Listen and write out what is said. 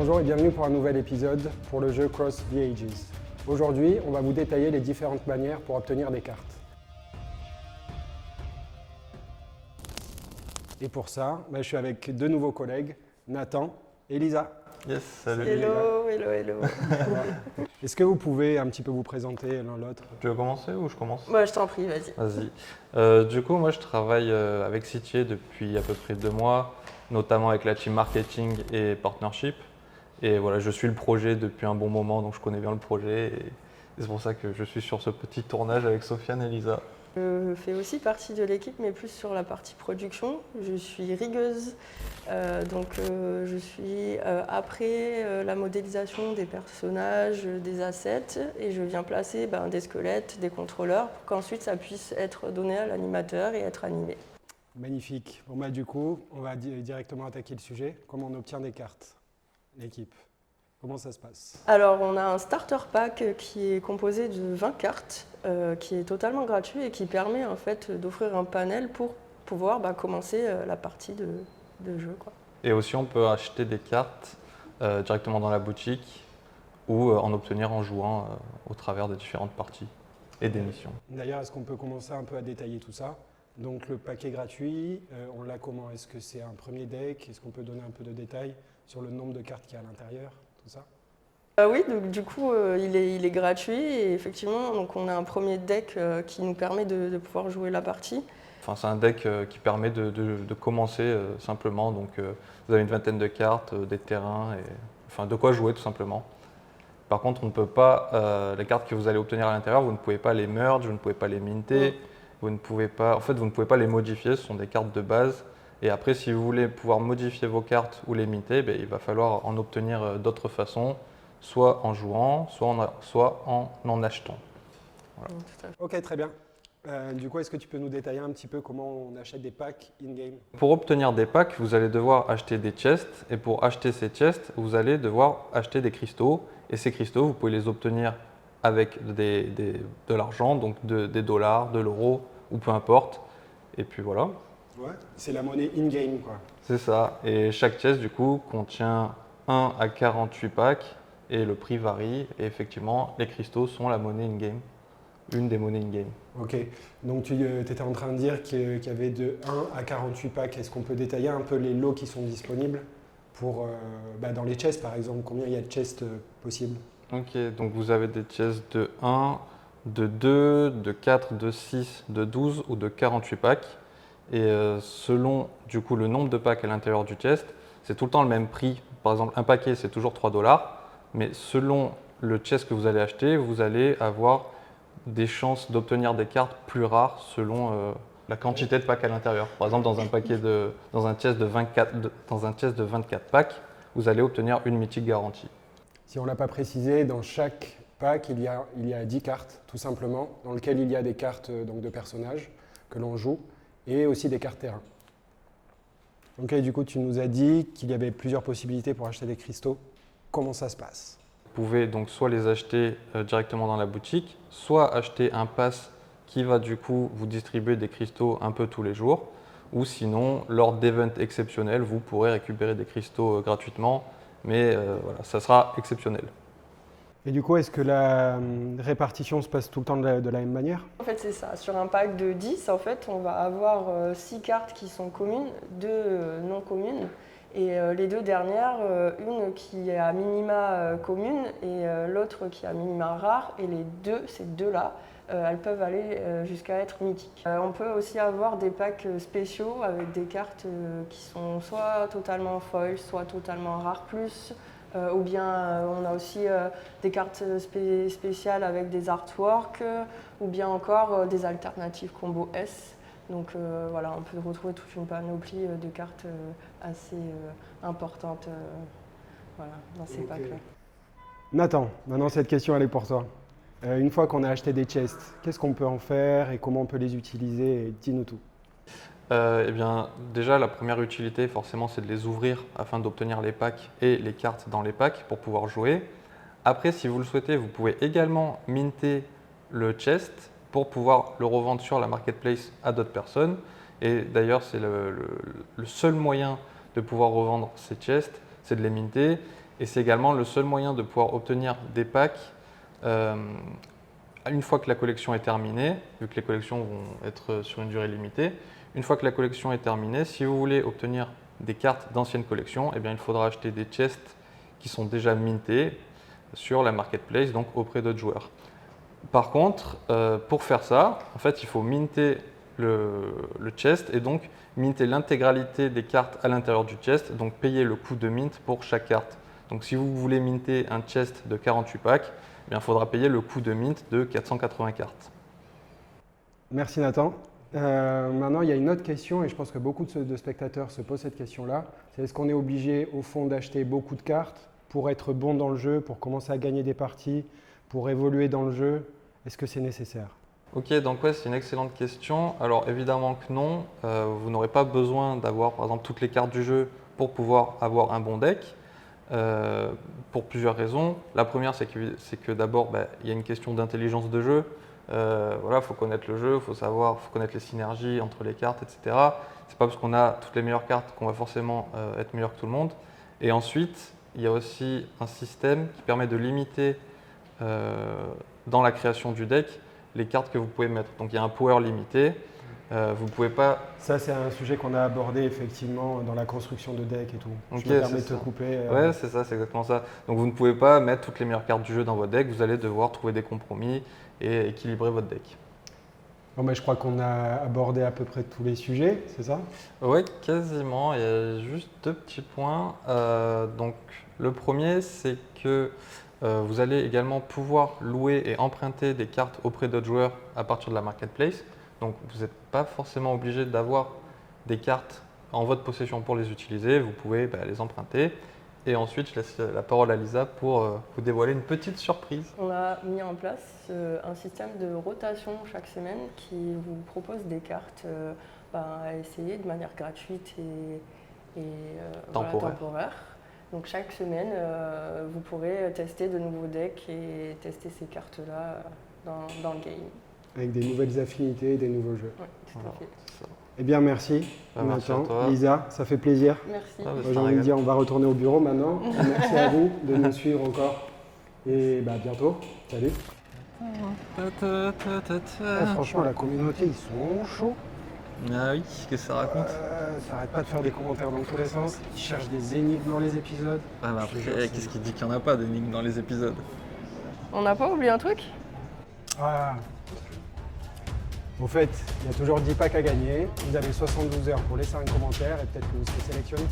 Bonjour et bienvenue pour un nouvel épisode pour le jeu Cross the Ages. Aujourd'hui, on va vous détailler les différentes manières pour obtenir des cartes. Et pour ça, je suis avec deux nouveaux collègues, Nathan et Lisa. Yes, salut. Hello. Est-ce que vous pouvez un petit peu vous présenter l'un l'autre? Tu veux commencer ou je commence? Bah, je t'en prie, vas-y. Vas-y. Du coup, moi je travaille avec Citier depuis à peu près 2 mois, notamment avec la team marketing et partnership. Et voilà, je suis le projet depuis un bon moment, donc je connais bien le projet. Et c'est pour ça que je suis sur ce petit tournage avec Sofiane et Lisa. Je fais aussi partie de l'équipe, mais plus sur la partie production. Je suis rigueuse, je suis après la modélisation des personnages, des assets, et je viens placer des squelettes, des contrôleurs, pour qu'ensuite ça puisse être donné à l'animateur et être animé. Magnifique. Bon du coup, on va directement attaquer le sujet. Comment on obtient des cartes? L'équipe. Comment ça se passe? Alors, on a un starter pack qui est composé de 20 cartes, qui est totalement gratuit et qui permet en fait d'offrir un panel pour pouvoir commencer la partie de jeu, quoi. Et aussi, on peut acheter des cartes directement dans la boutique ou en obtenir en jouant au travers des différentes parties et des missions. D'ailleurs, est-ce qu'on peut commencer un peu à détailler tout ça? Donc, le paquet gratuit, on l'a comment? Est-ce que c'est un premier deck? Est-ce qu'on peut donner un peu de détails sur le nombre de cartes qu'il y a à l'intérieur, tout ça? Oui, donc, du coup, il est gratuit et effectivement, donc, on a un premier deck qui nous permet de pouvoir jouer la partie. Enfin, c'est un deck qui permet de commencer simplement. Donc, vous avez une vingtaine de cartes, des terrains, enfin, de quoi jouer tout simplement. Par contre, on ne peut pas, les cartes que vous allez obtenir à l'intérieur, vous ne pouvez pas les merge, vous ne pouvez pas les minter, vous ne pouvez pas les modifier, ce sont des cartes de base. Et après, si vous voulez pouvoir modifier vos cartes ou les minter, il va falloir en obtenir d'autres façons, soit en jouant, soit en achetant. Voilà. Ok, très bien. Du coup, est-ce que tu peux nous détailler un petit peu comment on achète des packs in-game? Pour obtenir des packs, vous allez devoir acheter des chests. Et pour acheter ces chests, vous allez devoir acheter des cristaux. Et ces cristaux, vous pouvez les obtenir avec de l'argent, donc des dollars, de l'euro ou peu importe. Et puis voilà. Ouais, c'est la monnaie in-game, quoi. C'est ça. Et chaque chest, du coup, contient 1 à 48 packs. Et le prix varie. Et effectivement, les cristaux sont la monnaie in-game. Une des monnaies in-game. Ok, donc tu étais en train de dire qu'il y avait de 1 à 48 packs. Est-ce qu'on peut détailler un peu les lots qui sont disponibles pour, dans les chests par exemple? Combien il y a de chests possibles? Ok, donc vous avez des chests de 1, de 2, de 4, de 6, de 12 ou de 48 packs. Et selon du coup le nombre de packs à l'intérieur du chest, c'est tout le temps le même prix. Par exemple, un paquet c'est toujours 3 $, mais selon le chest que vous allez acheter, vous allez avoir des chances d'obtenir des cartes plus rares selon la quantité de packs à l'intérieur. Par exemple, dans un chest de 24 packs, vous allez obtenir une mythique garantie. Si on ne l'a pas précisé, dans chaque pack, il y a 10 cartes, tout simplement, dans lesquelles il y a des cartes donc, de personnages que l'on joue et aussi des cartes terrain. Ok, du coup, tu nous as dit qu'il y avait plusieurs possibilités pour acheter des cristaux. Comment ça se passe? Vous pouvez donc soit les acheter directement dans la boutique, soit acheter un pass qui va du coup vous distribuer des cristaux un peu tous les jours, ou sinon, lors d'events exceptionnels, vous pourrez récupérer des cristaux gratuitement, mais voilà, ça sera exceptionnel. Et du coup, est-ce que la répartition se passe tout le temps de la même manière? En fait, c'est ça. Sur un pack de 10, en fait, on va avoir 6 cartes qui sont communes, 2 non communes. Et les 2 dernières, une qui est à minima commune et l'autre qui est à minima rare. Et ces deux-là, elles peuvent aller jusqu'à être mythiques. On peut aussi avoir des packs spéciaux avec des cartes qui sont soit totalement foil, soit totalement rare plus. Ou bien on a aussi des cartes spéciales avec des artworks, ou bien encore des alternatives combo S. Donc voilà, on peut retrouver toute une panoplie de cartes assez importantes dans ces packs-là. Nathan, maintenant cette question elle est pour toi. Une fois qu'on a acheté des chests, qu'est-ce qu'on peut en faire et comment on peut les utiliser? Dis-nous tout. Eh bien, déjà, la première utilité, forcément, c'est de les ouvrir afin d'obtenir les packs et les cartes dans les packs pour pouvoir jouer. Après, si vous le souhaitez, vous pouvez également minter le chest pour pouvoir le revendre sur la marketplace à d'autres personnes. Et d'ailleurs, c'est le seul moyen de pouvoir revendre ces chests, c'est de les minter. Et c'est également le seul moyen de pouvoir obtenir des packs une fois que la collection est terminée, vu que les collections vont être sur une durée limitée. Une fois que la collection est terminée, si vous voulez obtenir des cartes d'anciennes collections, eh bien, il faudra acheter des chests qui sont déjà mintés sur la marketplace, donc auprès d'autres joueurs. Par contre, pour faire ça, en fait, il faut minter le chest et donc minter l'intégralité des cartes à l'intérieur du chest, donc payer le coût de mint pour chaque carte. Donc si vous voulez minter un chest de 48 packs, eh bien, il faudra payer le coût de mint de 480 cartes. Merci Nathan. Maintenant, il y a une autre question, et je pense que beaucoup de spectateurs se posent cette question-là. C'est est-ce qu'on est obligé, au fond, d'acheter beaucoup de cartes pour être bon dans le jeu, pour commencer à gagner des parties, pour évoluer dans le jeu? Est-ce que c'est nécessaire? Ok, donc ouais, c'est une excellente question. Alors évidemment que non, vous n'aurez pas besoin d'avoir par exemple toutes les cartes du jeu pour pouvoir avoir un bon deck, pour plusieurs raisons. La première, c'est que d'abord, il y a une question d'intelligence de jeu. Voilà, faut connaître le jeu, faut connaître les synergies entre les cartes, etc. C'est pas parce qu'on a toutes les meilleures cartes qu'on va forcément être meilleur que tout le monde. Et ensuite, il y a aussi un système qui permet de limiter dans la création du deck les cartes que vous pouvez mettre. Donc il y a un power limité. Vous ne pouvez pas. Ça, c'est un sujet qu'on a abordé effectivement dans la construction de deck et tout. Ok, je me permets de c'est te ça. couper. Ouais, c'est ça, c'est exactement ça. Donc vous ne pouvez pas mettre toutes les meilleures cartes du jeu dans votre deck. Vous allez devoir trouver des compromis et équilibrer votre deck. Bon, mais je crois qu'on a abordé à peu près tous les sujets, c'est ça? Ouais, quasiment. Il y a juste deux petits points. Donc le premier, c'est que vous allez également pouvoir louer et emprunter des cartes auprès d'autres joueurs à partir de la marketplace. Donc vous n'êtes pas forcément obligé d'avoir des cartes en votre possession pour les utiliser. Vous pouvez les emprunter. Et ensuite, je laisse la parole à Lisa pour vous dévoiler une petite surprise. On a mis en place un système de rotation chaque semaine qui vous propose des cartes à essayer de manière gratuite et temporaire. Donc chaque semaine, vous pourrez tester de nouveaux decks et tester ces cartes-là dans le game. Avec des nouvelles affinités, des nouveaux jeux. Oui, tout à fait. Eh bien, merci Merci à Nathan, toi. Lisa, ça fait plaisir. Merci. J'ai envie de dire, on va retourner au bureau maintenant. Merci à vous de nous suivre encore. Et à bientôt. Salut. Franchement, la communauté, ils sont chauds. Ah oui, qu'est-ce que ça raconte? Ça arrête pas de faire des commentaires dans tous les sens. Ils cherchent des énigmes dans les épisodes. Ah bah après, qu'est-ce qui dit qu'il n'y en a pas d'énigmes dans les épisodes? On n'a pas oublié un truc? Ah. Au fait, il y a toujours 10 packs à gagner. Vous avez 72 heures pour laisser un commentaire et peut-être que vous serez sélectionné.